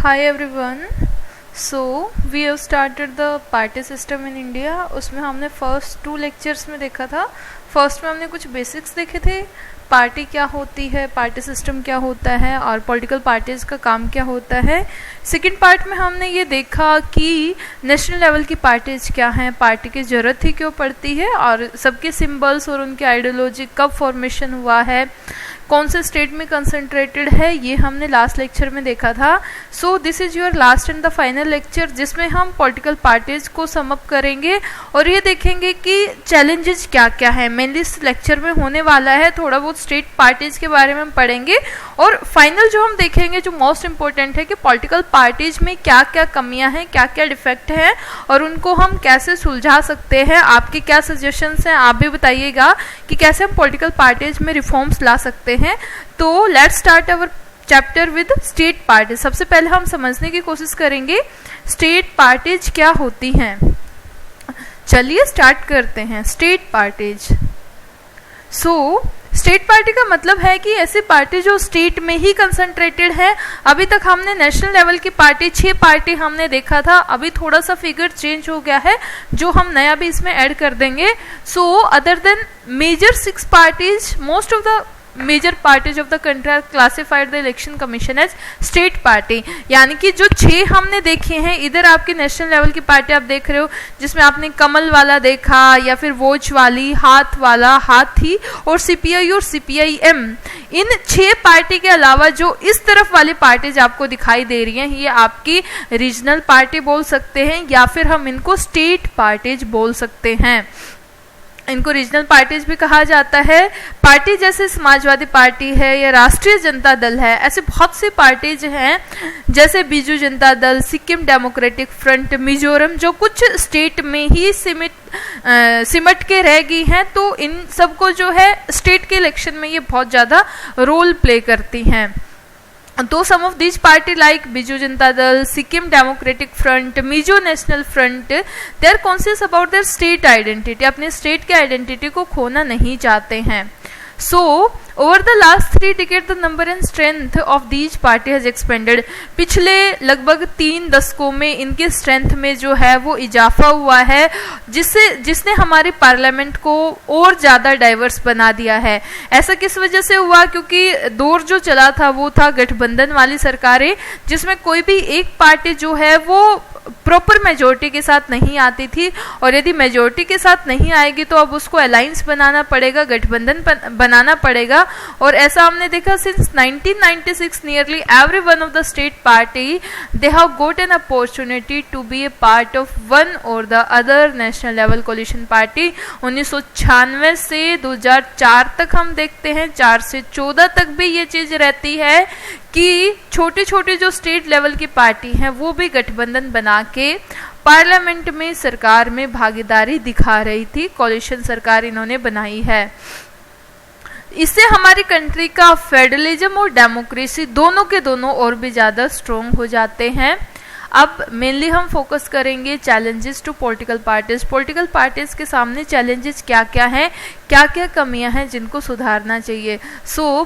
Hi everyone. So we have started the party system in India. उसमें हमने first 2 lectures में देखा था. फर्स्ट में हमने कुछ बेसिक्स देखे थे, पार्टी क्या होती है, पार्टी सिस्टम क्या होता है और पॉलिटिकल पार्टीज़ का काम क्या होता है. सेकंड पार्ट में हमने ये देखा कि नेशनल लेवल की पार्टीज़ क्या हैं, पार्टी की ज़रूरत ही क्यों पड़ती है और सबके सिंबल्स और उनकी आइडियोलॉजी कब फॉर्मेशन हुआ है, कौन से स्टेट में कंसंट्रेटेड है, ये हमने लास्ट लेक्चर में देखा था. So this is your last and the final lecture जिसमें हम पॉलिटिकल पार्टीज़ को सम अप करेंगे और ये देखेंगे कि चैलेंजेस क्या क्या हैं. मेनली इस लेक्चर में होने वाला है थोड़ा बहुत स्टेट पार्टीज़ के बारे में हम पढ़ेंगे और फाइनल जो हम देखेंगे जो मोस्ट इम्पोर्टेंट है कि पॉलिटिकल पार्टीज़ में क्या क्या कमियां हैं, क्या क्या डिफेक्ट हैं और उनको हम कैसे सुलझा सकते हैं. आपके क्या सजेशंस हैं आप भी बताइएगा कि कैसे हम पॉलिटिकल पार्टीज़ में रिफॉर्म्स ला सकते हैं. तो let's start our chapter with state parties. सबसे पहले हम समझने की कोशिश करेंगे स्टेट पार्टीज क्या होती हैं. चलिए स्टार्ट करते हैं. State parties. स्टेट पार्टी का मतलब है कि ऐसी पार्टी जो स्टेट में ही कंसंट्रेटेड है. अभी तक हमने नेशनल लेवल की पार्टी 6 पार्टी हमने देखा था. अभी थोड़ा सा फिगर चेंज हो गया है जो हम नया भी इसमें ऐड कर देंगे. Other than major 6 parties, most of the major parties of the country are classified the election commission as state party. यानी कि जो 6 हमने देखे हैं, इधर आपकी नेशनल लेवल की पार्टी आप देख रहे हो जिसमें आपने कमल वाला देखा या फिर वोच वाली, हाथ वाला, हाथी और सीपीआई और सीपीआईएम. इन 6 पार्टी के अलावा जो इस तरफ वाली पार्टीज आपको दिखाई दे रही हैं ये आपकी रीजनल पार्टी बोल सकते हैं या फिर हम इनको स्टेट पार्टीज बोल सकते हैं. इनको रीजनल पार्टीज भी कहा जाता है. पार्टी जैसे समाजवादी पार्टी है या राष्ट्रीय जनता दल है, ऐसे बहुत सी पार्टीज हैं जैसे बीजू जनता दल, सिक्किम डेमोक्रेटिक फ्रंट, मिजोरम, जो कुछ स्टेट में ही सिमट के रह गई हैं. तो इन सबको जो है स्टेट के इलेक्शन में ये बहुत ज़्यादा रोल प्ले करती हैं. तो some of this party like Biju Janata Dal, Sikkim Democratic Front, Mizo National Front, they are conscious about their state identity. अपने स्टेट के आइडेंटिटी को खोना नहीं चाहते हैं. Over the last 3 decades, the number and strength of these party has expanded. पिछले लगभग 3 दशकों में इनके स्ट्रेंथ में जो है वो इजाफा हुआ है जिसने हमारी पार्लियामेंट को और ज़्यादा डाइवर्स बना दिया है. ऐसा किस वजह से हुआ? क्योंकि दौर जो चला था वो था गठबंधन वाली सरकारें जिसमें कोई भी एक पार्टी जो है वो प्रॉपर मेजोरिटी के साथ नहीं आती थी और यदि मेजोरिटी के साथ नहीं आएगी तो अब उसको अलायंस बनाना पड़ेगा, गठबंधन बनाना पड़ेगा. और ऐसा हमने देखा since 1996 nearly every one of the state party they have got an opportunity to be a part of one और the other national level coalition party. 1996 से 2004 तक हम देखते हैं, 4 से 14 तक भी ये चीज़ रहती है कि छोटे छोटे जो स्टेट लेवल की पार्टी हैं वो भी गठबंधन बना के पार्लियामेंट में सरकार में भागीदारी दिखा रही थी. कोलिशन सरकार इन्होंने बनाई है. इससे हमारी कंट्री का फेडरलिज्म और डेमोक्रेसी दोनों के दोनों और भी ज़्यादा स्ट्रॉन्ग हो जाते हैं. अब मेनली हम फोकस करेंगे challenges to political parties. Political parties के सामने चैलेंजेस क्या क्या हैं, क्या क्या कमियां हैं जिनको सुधारना चाहिए.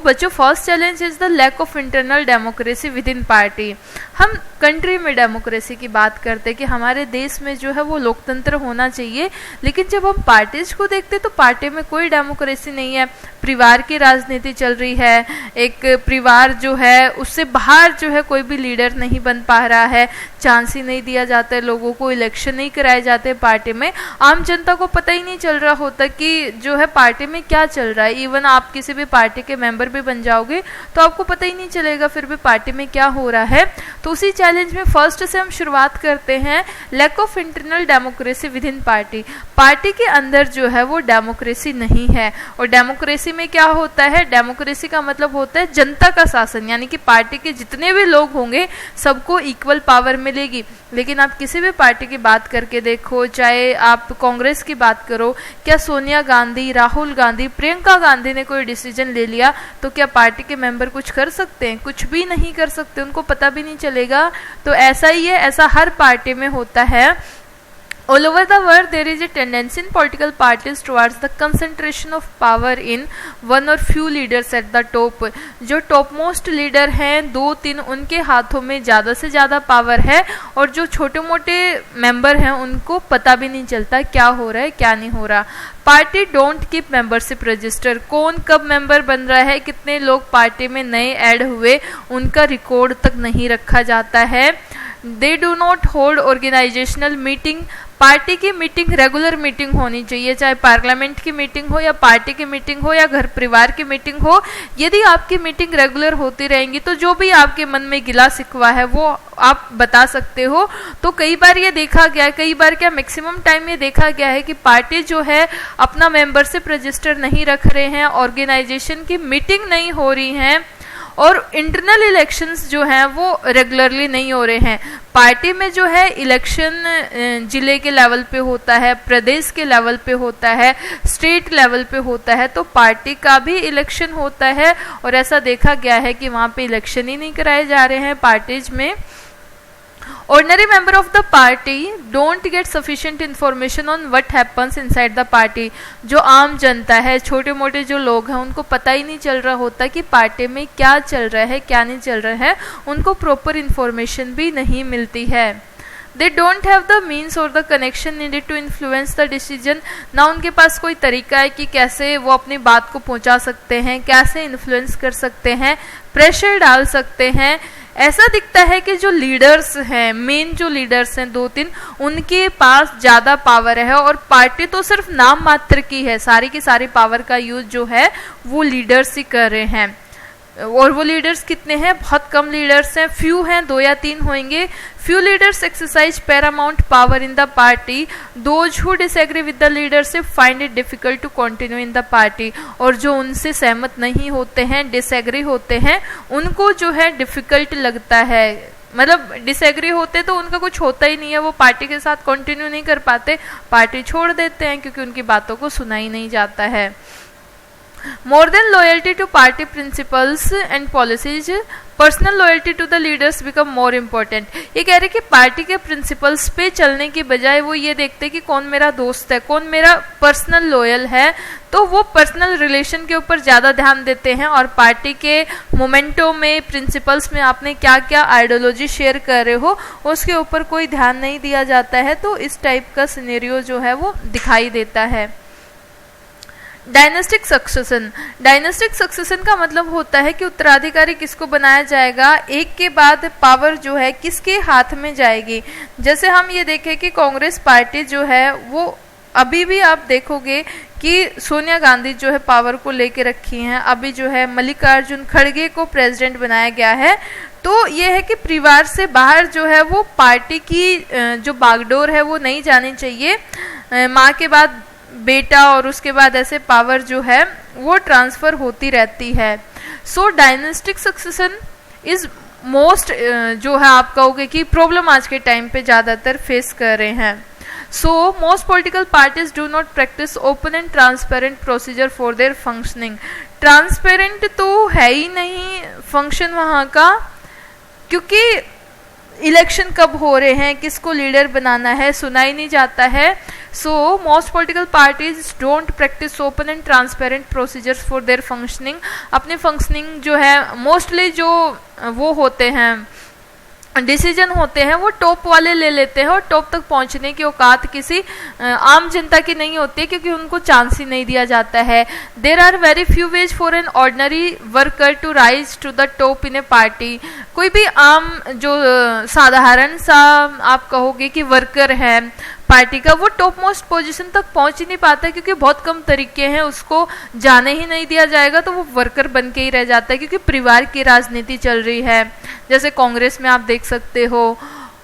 बच्चों, first challenge is the lack of internal democracy within party. हम कंट्री में डेमोक्रेसी की बात करते हैं कि हमारे देश में जो है वो लोकतंत्र होना चाहिए, लेकिन जब हम पार्टीज को देखते तो पार्टी में कोई डेमोक्रेसी नहीं है. परिवार की राजनीति चल रही है. एक परिवार जो है उससे बाहर जो है कोई भी लीडर नहीं बन पा रहा है. चांस ही नहीं दिया जाता है लोगों को, इलेक्शन नहीं कराए जाते पार्टी में. आम जनता को पता ही नहीं चल रहा होता कि जो है पार्टी में क्या चल रहा है. इवन आप किसी भी पार्टी के मेंबर भी बन जाओगे तो आपको पता ही नहीं चलेगा फिर भी पार्टी में क्या हो रहा है. तो उसी चैलेंज में फर्स्ट से हम शुरुआत करते हैं. Lack of internal democracy within party. Party के अंदर जो है वो डेमोक्रेसी नहीं है. और डेमोक्रेसी में क्या होता है? डेमोक्रेसी का मतलब होता है जनता का शासन, यानी कि पार्टी के जितने भी लोग होंगे सबको इक्वल पावर मिलेगी. लेकिन आप किसी भी पार्टी की बात करके देखो, चाहे आप कांग्रेस की बात करो, क्या सोनिया गांधी, राहुल गांधी, प्रियंका गांधी ने कोई डिसीजन ले लिया तो क्या पार्टी के मेंबर कुछ कर सकते हैं? कुछ भी नहीं कर सकते, उनको पता भी नहीं चलेगा. तो ऐसा ही है, ऐसा हर पार्टी में होता है. All over the world, there is a tendency in political parties towards the concentration of power in one or few leaders at the top. जो टॉप मोस्ट लीडर हैं, 2-3, उनके हाथों में ज़्यादा से ज़्यादा पावर है, और जो छोटे मोटे मेंबर हैं उनको पता भी नहीं चलता क्या हो रहा है क्या नहीं हो रहा. Party don't keep membership register. कौन कब मेंबर बन रहा है, कितने लोग पार्टी में नए ऐड हुए, उनका रिकॉर्ड तक नहीं रखा जाता है. They do not hold organisational meeting. Party की मीटिंग रेगुलर मीटिंग होनी चाहिए, चाहे पार्लियामेंट की मीटिंग हो या पार्टी की मीटिंग हो या घर परिवार की मीटिंग हो. यदि आपकी मीटिंग रेगुलर होती रहेंगी तो जो भी आपके मन में गिला शिकवा है वो आप बता सकते हो. तो कई बार ये देखा गया है, कई बार क्या मैक्सिमम टाइम ये देखा गया है कि पार्टी जो है अपना मेंबरशिप रजिस्टर नहीं रख रहे हैं, ऑर्गेनाइजेशन की मीटिंग नहीं हो रही हैं, और इंटरनल इलेक्शंस जो हैं वो रेगुलरली नहीं हो रहे हैं. पार्टी में जो है इलेक्शन जिले के लेवल पे होता है, प्रदेश के लेवल पे होता है, स्टेट लेवल पे होता है, तो पार्टी का भी इलेक्शन होता है, और ऐसा देखा गया है कि वहाँ पे इलेक्शन ही नहीं कराए जा रहे हैं पार्टीज में. Ordinary member of the party don't get sufficient information on what happens inside the party. जो आम जनता है, छोटे मोटे जो लोग हैं, उनको पता ही नहीं चल रहा होता कि पार्टी में क्या चल रहा है क्या नहीं चल रहा है, उनको प्रॉपर इन्फॉर्मेशन भी नहीं मिलती है. They don't have the means or the connection needed to influence the decision. ना उनके पास कोई तरीका है कि कैसे वो अपनी बात को पहुंचा सकते हैं, कैसे इन्फ्लुएंस कर सकते हैं, प्रेशर डाल सकते हैं. ऐसा दिखता है कि जो लीडर्स हैं, मेन जो लीडर्स हैं 2-3, उनके पास ज़्यादा पावर है, और पार्टी तो सिर्फ नाम मात्र की है. सारी की सारी पावर का यूज जो है वो लीडर्स ही कर रहे हैं. और वो लीडर्स कितने हैं, बहुत कम लीडर्स हैं, फ्यू हैं, 2 या 3 होंगे. Few leaders exercise paramount power in the party. Those who disagree with the leadership find it difficult to continue in the party. और जो उनसे सहमत नहीं होते हैं, डिसएग्री होते हैं, उनको जो है डिफिकल्ट लगता है. मतलब डिसएग्री होते तो उनका कुछ होता ही नहीं है, वो पार्टी के साथ कंटिन्यू नहीं कर पाते, पार्टी छोड़ देते हैं क्योंकि उनकी बातों को सुना ही नहीं जाता है. More than loyalty to party principles and policies, personal loyalty to the leaders become more important. ये कह रहे कि पार्टी के प्रिंसिपल्स पे चलने की बजाय वो ये देखते हैं कि कौन मेरा दोस्त है, कौन मेरा पर्सनल लॉयल है, तो वो पर्सनल रिलेशन के ऊपर ज़्यादा ध्यान देते हैं. और पार्टी के मोमेंटो में, प्रिंसिपल्स में आपने क्या क्या आइडियोलॉजी शेयर कर रहे हो, उसके ऊपर कोई ध्यान नहीं दिया जाता है. तो इस टाइप का सिनेरियो जो है वो दिखाई देता है. Dynastic succession. डायनेस्टिक सक्सेशन का मतलब होता है कि उत्तराधिकारी किसको बनाया जाएगा, एक के बाद पावर जो है किसके हाथ में जाएगी. जैसे हम ये देखें कि कांग्रेस पार्टी जो है वो अभी भी आप देखोगे कि सोनिया गांधी जो है पावर को लेके रखी हैं. अभी जो है मल्लिकार्जुन खड़गे को प्रेसिडेंट बनाया गया है. तो ये है कि परिवार से बाहर जो है वो पार्टी की जो बागडोर है वो नहीं जानी चाहिए. माँ के बाद बेटा और उसके बाद ऐसे पावर जो है वो ट्रांसफर होती रहती है. सो डायनेस्टिक सक्सेशन इज मोस्ट जो है आप कहोगे कि प्रॉब्लम आज के टाइम पे ज़्यादातर फेस कर रहे हैं. So most political parties do not practice open and transparent procedure for their functioning. Transparent तो है ही नहीं फंक्शन वहाँ का, क्योंकि इलेक्शन कब हो रहे हैं, किसको लीडर बनाना है, सुना ही नहीं जाता है. So most political parties don't practice open and transparent procedures for their functioning. अपने फंक्शनिंग जो है मोस्टली जो वो होते हैं डिसीजन होते हैं वो टॉप वाले ले लेते हैं, और टॉप तक पहुंचने की औकात किसी आम जनता की नहीं होती है, क्योंकि उनको चांस ही नहीं दिया जाता है. There are very few ways for an ordinary worker to rise to the top in a party. कोई भी आम जो साधारण सा आप कहोगे कि वर्कर है पार्टी का, वो टॉप मोस्ट पोजीशन तक पहुंच ही नहीं पाता, क्योंकि बहुत कम तरीके हैं, उसको जाने ही नहीं दिया जाएगा तो वो वर्कर बन के ही रह जाता है, क्योंकि परिवार की राजनीति चल रही है. जैसे कांग्रेस में आप देख सकते हो.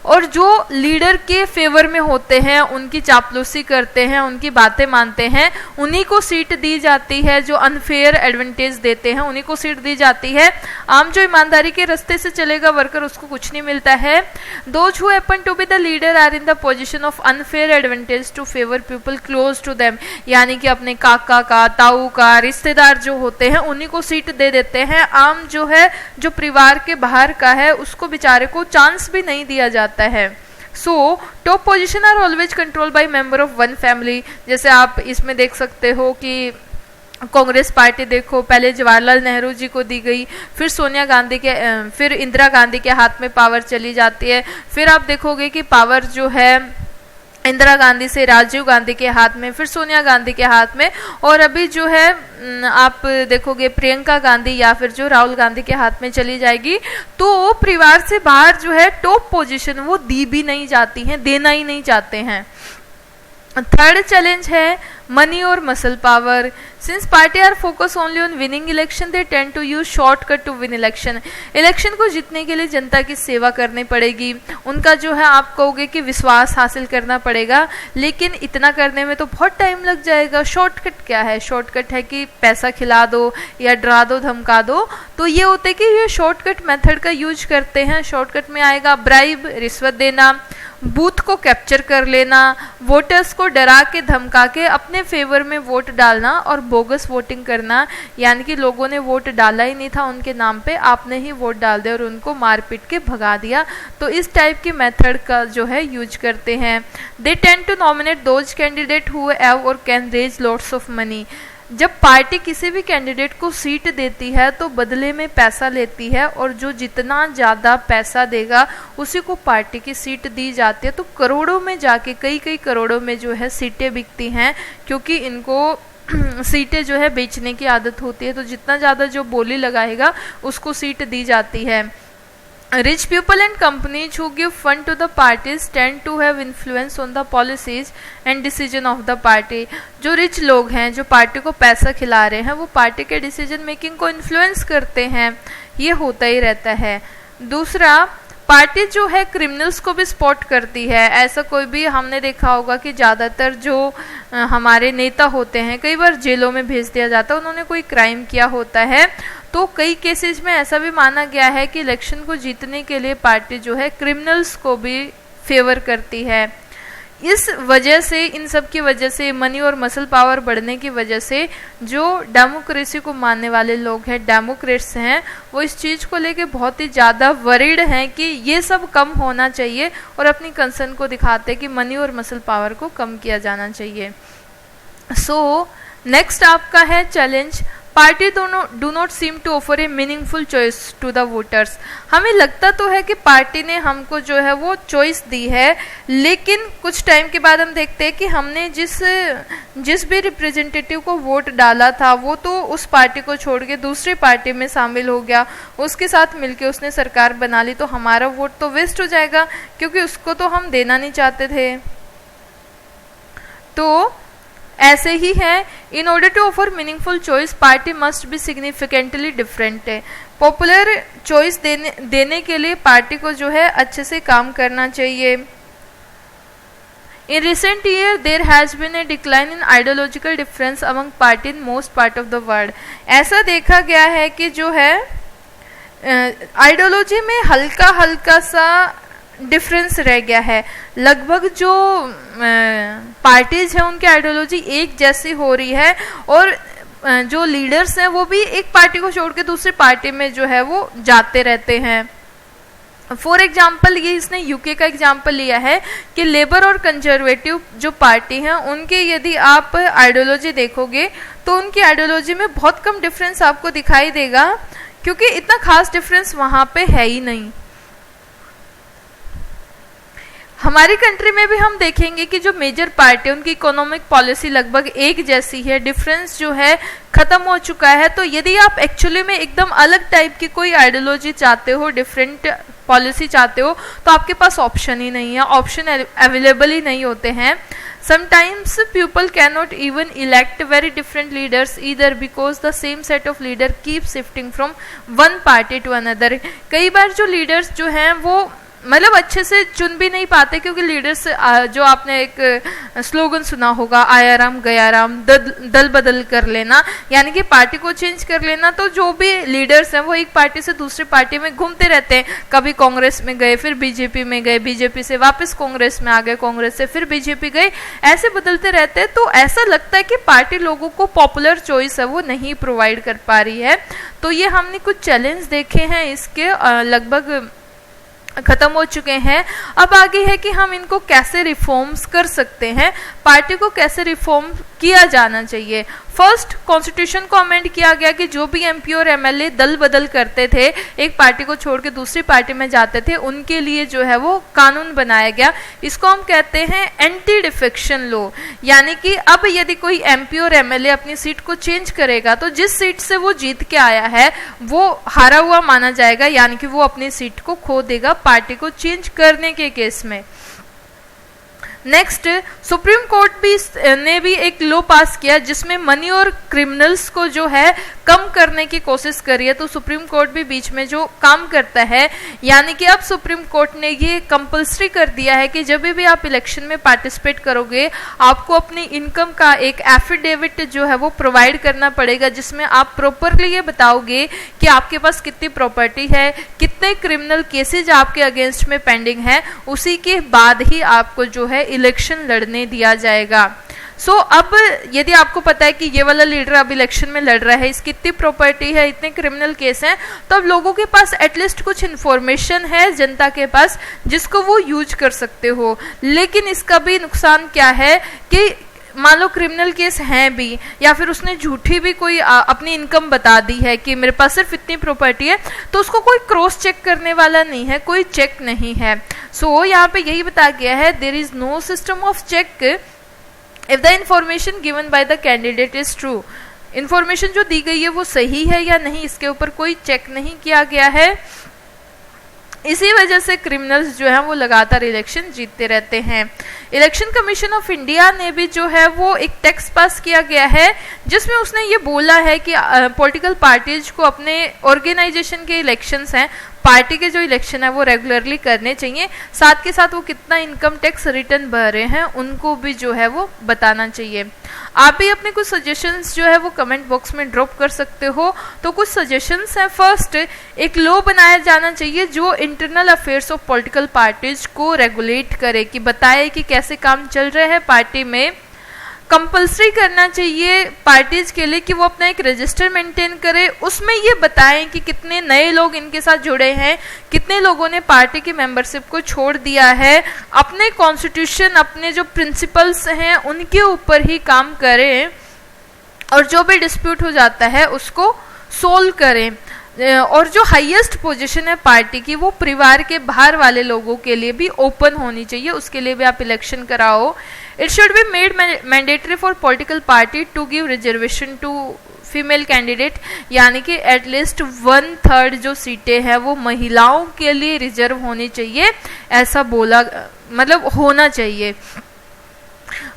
और जो लीडर के फेवर में होते हैं उनकी चापलूसी करते हैं, उनकी बातें मानते हैं, उन्हीं को सीट दी जाती है. जो अनफेयर एडवांटेज देते हैं उन्हीं को सीट दी जाती है. आम जो ईमानदारी के रास्ते से चलेगा वर्कर, उसको कुछ नहीं मिलता है. Those who happen to be the leader are in the position of unfair advantage to favour people close to them. यानी कि अपने काका का, ताऊ का, रिश्तेदार जो होते हैं उन्हीं को सीट दे देते हैं. आम जो है, जो परिवार के बाहर का है, उसको बेचारे को चांस भी नहीं दिया जाता है. So top position are always control by member of one family. जैसे आप इसमें देख सकते हो कि कांग्रेस पार्टी देखो, पहले जवाहरलाल नेहरू जी को दी गई, फिर सोनिया गांधी के फिर इंदिरा गांधी के हाथ में पावर चली जाती है, फिर आप देखोगे कि पावर जो है इंदिरा गांधी से राजीव गांधी के हाथ में, फिर सोनिया गांधी के हाथ में, और अभी जो है आप देखोगे प्रियंका गांधी या फिर जो राहुल गांधी के हाथ में चली जाएगी। तो परिवार से बाहर जो है टॉप पोजीशन वो दी भी नहीं जाती हैं, देना ही नहीं चाहते हैं। थर्ड चैलेंज है मनी और muscle power. Since party are focus only on winning election, they tend to use shortcut to win election. Election को जीतने के लिए जनता की सेवा करनी पड़ेगी, उनका जो है आप कहोगे कि विश्वास हासिल करना पड़ेगा, लेकिन इतना करने में तो बहुत टाइम लग जाएगा। शॉर्टकट क्या है? शॉर्टकट है कि पैसा खिला दो या डरा दो, धमका दो। तो ये होते कि ये शॉर्टकट मेथड का यूज करते हैं। शॉर्टकट में आएगा ब्राइब, रिश्वत देना, बूथ को कैप्चर कर लेना, वोटर्स को डरा के धमका के अपने फेवर में वोट डालना और बोगस वोटिंग करना, यानी कि लोगों ने वोट डाला ही नहीं था उनके नाम पे, आपने ही वोट डाल दिया और उनको मार पीट के भगा दिया। तो इस टाइप की मेथड का जो है यूज करते हैं। They tend to nominate those candidate who have और can raise lots of money. जब पार्टी किसी भी कैंडिडेट को सीट देती है तो बदले में पैसा लेती है, और जो जितना ज़्यादा पैसा देगा उसी को पार्टी की सीट दी जाती है। तो करोड़ों में जाके, कई करोड़ों में जो है सीटें बिकती हैं, क्योंकि इनको सीटें जो है बेचने की आदत होती है। तो जितना ज़्यादा जो बोली लगाएगा उसको सीट दी जाती है। Rich people and companies who give fund to the parties tend to have influence on the policies and decision of the party। जो रिच लोग हैं, जो पार्टी को पैसा खिला रहे हैं, वो पार्टी के डिसीजन मेकिंग को इन्फ्लुएंस करते हैं। ये होता ही रहता है। दूसरा, पार्टी जो है क्रिमिनल्स को भी स्पॉट करती है। ऐसा कोई भी हमने देखा होगा कि ज़्यादातर जो हमारे नेता होते हैं कई बार जेलों में भेज दिया जाता है, उन्होंने कोई क्राइम किया होता है। तो कई केसेस में ऐसा भी माना गया है कि इलेक्शन को जीतने के लिए पार्टी जो है क्रिमिनल्स को भी फेवर करती है। इस वजह से, इन सब की वजह से, मनी और मसल पावर बढ़ने की वजह से जो डेमोक्रेसी को मानने वाले लोग हैं, डेमोक्रेट्स हैं, वो इस चीज़ को लेके बहुत ही ज़्यादा वरीड हैं कि ये सब कम होना चाहिए, और अपनी कंसर्न को दिखाते हैं कि मनी और मसल पावर को कम किया जाना चाहिए। सो नेक्स्ट आपका है challenge, party do not seem to offer a meaningful choice to the voters. हमें लगता तो है कि पार्टी ने हमको जो है वो चॉइस दी है, लेकिन कुछ टाइम के बाद हम देखते हैं कि हमने जिस भी रिप्रेजेंटेटिव को वोट डाला था वो तो उस पार्टी को छोड़ के दूसरी पार्टी में शामिल हो गया, उसके साथ मिलके उसने सरकार बना ली। तो हमारा वोट तो वेस्ट हो जाएगा, क्योंकि उसको तो हम देना नहीं चाहते थे। तो ऐसे ही है, in order to offer meaningful choice party must be significantly different है। पॉपुलर चॉइस देने के लिए पार्टी को जो है अच्छे से काम करना चाहिए। In recent year, there has been a decline in ideological difference among party in most part of the world। ऐसा देखा गया है कि जो है आइडियोलॉजी में हल्का हल्का सा डिफरेंस रह गया है। लगभग जो पार्टीज हैं उनकी आइडियोलॉजी एक जैसी हो रही है, और जो लीडर्स हैं वो भी एक पार्टी को छोड़ के दूसरी पार्टी में जो है वो जाते रहते हैं। फॉर एग्जाम्पल, ये इसने यूके का एग्जाम्पल लिया है कि लेबर और कंजर्वेटिव जो पार्टी हैं उनके यदि आप आइडियोलॉजी देखोगे तो उनकी आइडियोलॉजी में बहुत कम डिफरेंस आपको दिखाई देगा, क्योंकि इतना खास डिफरेंस वहाँ पे है ही नहीं। हमारी कंट्री में भी हम देखेंगे कि जो मेजर पार्टी है उनकी इकोनॉमिक पॉलिसी लगभग एक जैसी है, डिफरेंस जो है खत्म हो चुका है। तो यदि आप एक्चुअली में एकदम अलग टाइप की कोई आइडियोलॉजी चाहते हो, डिफरेंट पॉलिसी चाहते हो, तो आपके पास ऑप्शन ही नहीं है, ऑप्शन अवेलेबल ही नहीं होते हैं। Sometimes people cannot even elect very different leaders either because the same set of leader keeps shifting from one party to another। कई बार जो लीडर्स जो हैं वो मतलब अच्छे से चुन भी नहीं पाते, क्योंकि लीडर्स जो आपने एक स्लोगन सुना होगा, आया राम गया राम, दल बदल कर लेना, यानी कि पार्टी को चेंज कर लेना। तो जो भी लीडर्स हैं वो एक पार्टी से दूसरी पार्टी में घूमते रहते हैं, कभी कांग्रेस में गए, फिर बीजेपी में गए, बीजेपी से वापस कांग्रेस में आ गए, कांग्रेस से फिर बीजेपी गए, ऐसे बदलते रहते हैं। तो ऐसा लगता है कि पार्टी लोगों को पॉपुलर चॉइस है वो नहीं प्रोवाइड कर पा रही है। तो ये हमने कुछ चैलेंज देखे हैं इसके, लगभग खत्म हो चुके हैं। अब आगे है कि हम इनको कैसे रिफॉर्म्स कर सकते हैं, पार्टी को कैसे रिफॉर्म किया जाना चाहिए। फर्स्ट, कॉन्स्टिट्यूशन को अमेंड किया गया कि जो भी एमपी और एमएलए दल बदल करते थे, एक पार्टी को छोड़ के दूसरी पार्टी में जाते थे, उनके लिए जो है वो कानून बनाया गया। इसको हम कहते हैं एंटी डिफेक्शन लॉ। यानी कि अब यदि कोई एमपी और एमएलए अपनी सीट को चेंज करेगा तो जिस सीट से वो जीत के आया है वो हारा हुआ माना जाएगा, यानी कि वो अपनी सीट को खो देगा पार्टी को चेंज करने के केस में। नेक्स्ट, सुप्रीम कोर्ट ने भी एक लॉ पास किया जिसमें मनी और क्रिमिनल्स को जो है कम करने की कोशिश करी है। तो सुप्रीम कोर्ट भी बीच में जो काम करता है, यानी कि अब सुप्रीम कोर्ट ने ये कंपल्सरी कर दिया है कि जब भी आप इलेक्शन में पार्टिसिपेट करोगे आपको अपनी इनकम का एक एफिडेविट जो है वो प्रोवाइड करना पड़ेगा, जिसमें आप प्रॉपरली ये बताओगे कि आपके पास कितनी प्रॉपर्टी है, कितने क्रिमिनल केसेज आपके अगेंस्ट में पेंडिंग है। उसी के बाद ही आपको जो है इलेक्शन लड़ने दिया जाएगा। अब यदि आपको पता है कि ये वाला लीडर अब इलेक्शन में लड़ रहा है, इसकी इतनी प्रॉपर्टी है, इतने क्रिमिनल केस हैं, तो अब लोगों के पास एटलीस्ट कुछ इन्फॉर्मेशन है जनता के पास जिसको वो यूज कर सकते हो। लेकिन इसका भी नुकसान क्या है कि मान लो क्रिमिनल केस हैं भी, या फिर उसने झूठी भी कोई अपनी इनकम बता दी है कि मेरे पास सिर्फ इतनी प्रॉपर्टी है, तो उसको कोई क्रॉस चेक करने वाला नहीं है, कोई चेक नहीं है। यहाँ पे यही बताया गया है, there is no system of check if the information given by the candidate is true. Information जो दी गई है वो सही है या नहीं, इसके ऊपर कोई चेक नहीं किया गया है। इसी वजह से क्रिमिनल्स जो हैं वो लगातार इलेक्शन जीतते रहते हैं। इलेक्शन कमीशन ऑफ इंडिया ने भी जो है वो एक टेक्स्ट पास किया गया है जिसमें उसने ये बोला है कि पॉलिटिकल पार्टीज को अपने ऑर्गेनाइजेशन के इलेक्शंस हैं, पार्टी के जो इलेक्शन है वो रेगुलरली करने चाहिए। साथ के साथ वो कितना इनकम टैक्स रिटर्न भर रहे हैं उनको भी जो है वो बताना चाहिए। आप भी अपने कुछ सजेशंस जो है वो कमेंट बॉक्स में ड्रॉप कर सकते हो। तो कुछ सजेशंस हैं। फर्स्ट, एक लॉ बनाया जाना चाहिए जो internal affairs of political parties को रेगुलेट करे, कि बताए कि कैसे काम चल रहे हैं पार्टी में। कंपल्सरी करना चाहिए पार्टीज के लिए कि वो अपना एक रजिस्टर मेंटेन करे, उसमें ये बताएं कि कितने नए लोग इनके साथ जुड़े हैं, कितने लोगों ने पार्टी की मेंबरशिप को छोड़ दिया है। अपने कॉन्स्टिट्यूशन, अपने जो प्रिंसिपल्स हैं उनके ऊपर ही काम करें और जो भी डिस्प्यूट हो जाता है उसको सोल्व करें। और जो हाईएस्ट पोजीशन है पार्टी की वो परिवार के बाहर वाले लोगों के लिए भी ओपन होनी चाहिए, उसके लिए भी आप इलेक्शन कराओ। It should be made mandatory for political party to give reservation to female candidate, यानी कि एटलीस्ट 1/3 जो सीटें हैं वो महिलाओं के लिए रिजर्व होनी चाहिए, ऐसा बोला, मतलब होना चाहिए।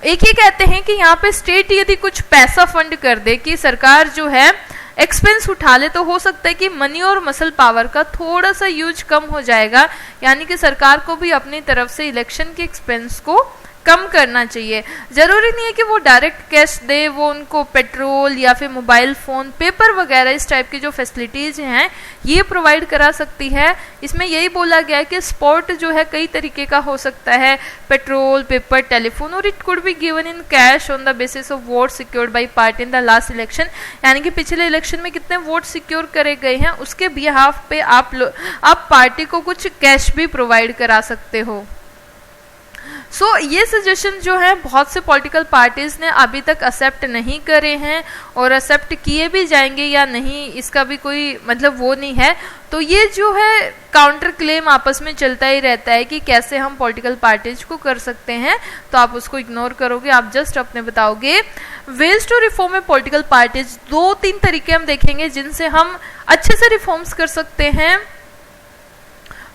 एक ये कहते हैं कि यहाँ पे स्टेट यदि कुछ पैसा फंड कर दे कि सरकार जो है एक्सपेंस उठा ले, तो हो सकता है कि मनी और मसल पावर का थोड़ा सा यूज कम हो जाएगा, यानी कि सरकार को भी अपनी तरफ से इलेक्शन के एक्सपेंस को कम करना चाहिए। जरूरी नहीं है कि वो डायरेक्ट कैश दे, वो उनको पेट्रोल या फिर मोबाइल फोन, पेपर वगैरह इस टाइप की जो फैसिलिटीज हैं ये प्रोवाइड करा सकती है। इसमें यही बोला गया है कि सपोर्ट जो है कई तरीके का हो सकता है, पेट्रोल, पेपर, टेलीफोन, और it could be given in cash on the basis of vote secured by party in the last election, यानी कि पिछले इलेक्शन में कितने वोट सिक्योर करे गए हैं उसके बिहाफ पे आप पार्टी को कुछ कैश भी प्रोवाइड करा सकते हो। ये सजेशन जो है बहुत से पॉलिटिकल पार्टीज ने अभी तक एक्सेप्ट नहीं करे हैं, और एक्सेप्ट किए भी जाएंगे या नहीं इसका भी कोई मतलब वो नहीं है। तो ये जो है काउंटर क्लेम आपस में चलता ही रहता है कि कैसे हम पॉलिटिकल पार्टीज को कर सकते हैं, तो आप उसको इग्नोर करोगे, आप जस्ट अपने बताओगे। Ways to reform a political parties, 2-3 तरीके हम देखेंगे जिनसे हम अच्छे से रिफॉर्म्स कर सकते हैं।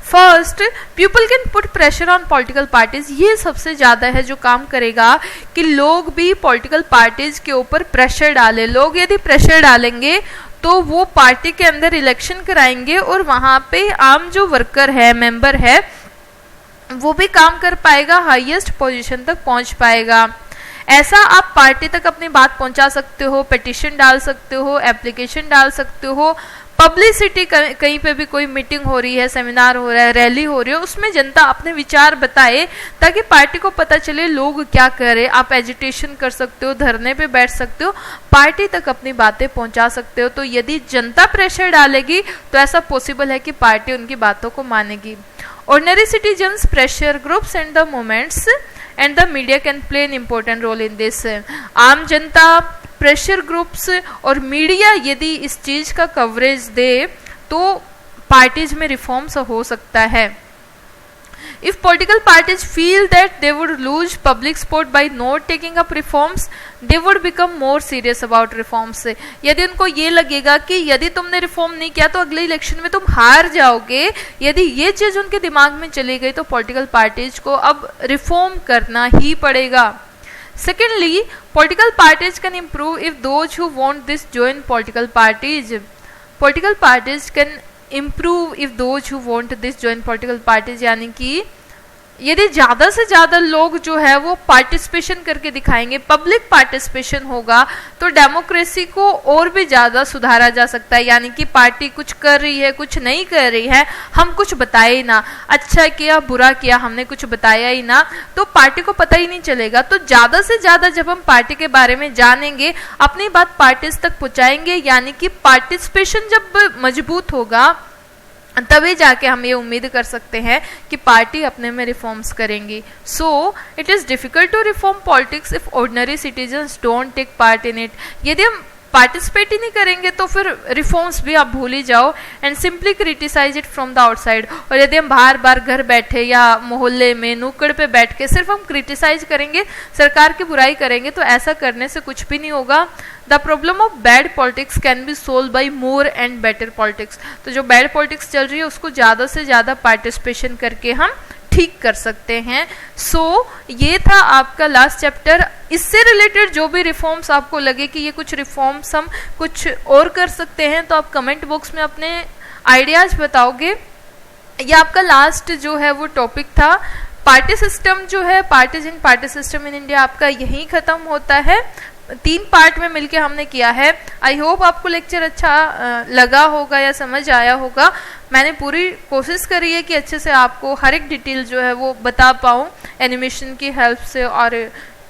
First, people can put pressure on political parties, ये सबसे ज्यादा है जो काम करेगा कि लोग भी पॉलिटिकल पार्टीज के ऊपर प्रेशर डालें। लोग यदि प्रेशर डालेंगे तो वो पार्टी के अंदर इलेक्शन कराएंगे और वहां पे आम जो वर्कर है, मेंबर है, वो भी काम कर पाएगा, हाईएस्ट पोजीशन तक पहुंच पाएगा। ऐसा आप पार्टी तक अपनी बात पहुंचा सकते हो, पिटीशन डाल सकते हो, एप्लीकेशन डाल सकते हो, पब्लिसिटी, कहीं पे भी कोई मीटिंग हो रही है, सेमिनार हो रहा है, रैली हो रही है, उसमें जनता अपने विचार बताए ताकि पार्टी को पता चले लोग क्या कर रहे हैं। आप एजिटेशन कर सकते हो, धरने पे बैठ सकते हो, पार्टी तक अपनी बातें पहुंचा सकते हो। तो यदि जनता प्रेशर डालेगी तो ऐसा पॉसिबल है कि पार्टी उनकी बातों को मानेगी। ordinary citizens, pressure groups and the movements and the media can play an important role in this. आम जनता, प्रेशर ग्रुप्स और मीडिया यदि इस चीज का कवरेज दे तो पार्टीज में रिफॉर्म्स हो सकता है. If political parties feel that they would lose public support by not taking up reforms, they would become more serious about reforms. यदि उनको ये लगेगा कि यदि तुमने रिफॉर्म नहीं किया तो अगले इलेक्शन में तुम हार जाओगे, यदि ये चीज उनके दिमाग में चली गई तो पॉलिटिकल पार्टीज को अब रिफॉर्म करना ही पड़ेगा. Secondly, political parties can improve if those who want this join political parties. Political parties can improve if those who want this join political parties. यानी कि यदि ज़्यादा से ज़्यादा लोग जो है वो पार्टिसिपेशन करके दिखाएंगे, पब्लिक पार्टिसिपेशन होगा तो डेमोक्रेसी को और भी ज़्यादा सुधारा जा सकता है. यानी कि पार्टी कुछ कर रही है, कुछ नहीं कर रही है, हम कुछ बताए ही ना, अच्छा किया बुरा किया हमने कुछ बताया ही ना, तो पार्टी को पता ही नहीं चलेगा. तो ज़्यादा से ज़्यादा जब हम पार्टी के बारे में जानेंगे, अपनी बात पार्टीज तक पहुँचाएंगे, यानी कि पार्टिसिपेशन जब मजबूत होगा तभी जाके हम ये उम्मीद कर सकते हैं कि पार्टी अपने में रिफॉर्म्स करेंगी. So it is difficult to reform politics if ordinary citizens don't take part in it. यदि हम पार्टिसिपेट ही नहीं करेंगे तो फिर रिफॉर्म्स भी आप भूल ही जाओ and simply criticise it from the outside. और यदि हम बार बार घर बैठे या मोहल्ले में नुक्कड़ पे बैठ के सिर्फ हम क्रिटिसाइज करेंगे, सरकार की बुराई करेंगे, तो ऐसा करने से कुछ भी नहीं होगा. The problem of bad politics can be solve by more and better politics. तो जो बैड पॉलिटिक्स चल रही है उसको ज़्यादा से ज़्यादा पार्टिसिपेशन करके हम ठीक कर सकते हैं. सो ये था आपका लास्ट चैप्टर. इससे रिलेटेड जो भी रिफॉर्म्स आपको लगे कि ये कुछ रिफॉर्म्स हम कुछ और कर सकते हैं तो आप कमेंट बॉक्स में अपने आइडियाज बताओगे. ये आपका लास्ट जो है वो टॉपिक था. पार्टी सिस्टम जो है, parties in party system in India, आपका यहीं ख़त्म होता है. 3 पार्ट में मिलके हमने किया है. आई होप आपको लेक्चर अच्छा लगा होगा या समझ आया होगा. मैंने पूरी कोशिश करी है कि अच्छे से आपको हर एक डिटेल जो है वो बता पाऊँ एनिमेशन की हेल्प से और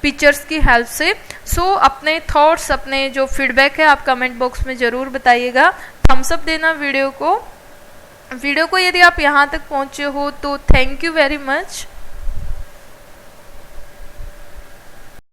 पिक्चर्स की हेल्प से. सो अपने थॉट्स, अपने जो फीडबैक है आप कमेंट बॉक्स में ज़रूर बताइएगा. थम्स अप देना वीडियो को. यदि आप यहाँ तक पहुँचे हो तो थैंक यू वेरी मच.